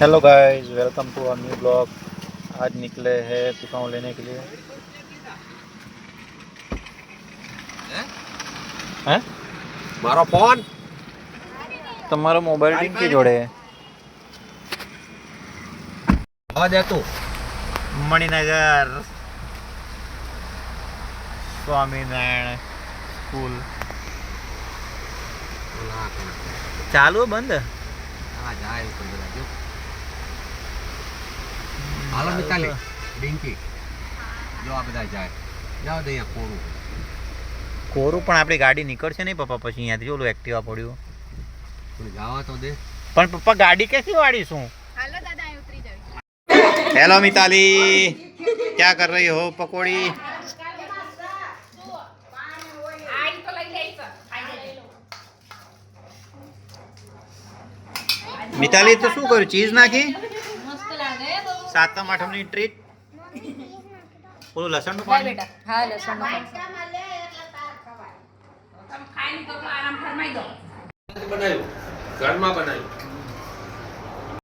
Hello guys, welcome to our new blog. आज निकले हैं पिकाऊ लेने के लिए। हैं? મારો ફોન તમારો મોબાઈલ ટીમ જોડે હવા દે તું મણિનગર સ્વામિનારાયણ સ્કૂલ ચાલુ બંધ. હા જાય ઉપર બધા જો હાલો મિતાલી ડિંકી જો આ બધા જાય જાવ દે અહીંયા કોરું કોરું પણ આપણી ગાડી નીકળશે નહીં પપ્પા. પછી અહીંયાથી ઓલું એક્ટિવા પડ્યું પણ જવા તો દે. પણ પપ્પા ગાડી ક્યાંથી વાળીશું? હાલો દાદા અહીં ઉતરી જાવ. हेलो मिताली, क्या कर रही हो? पकौड़ी मिताली तो શું કર્યું? ચીઝ નાખી? મસ્ત લાગે બહુ. સાતમ આઠમની ટ્રીટ. ઓલું લસણનું પાણી. બેટા હા લસણ નો બનાવ્યું ઘરમાં બનાવ્યું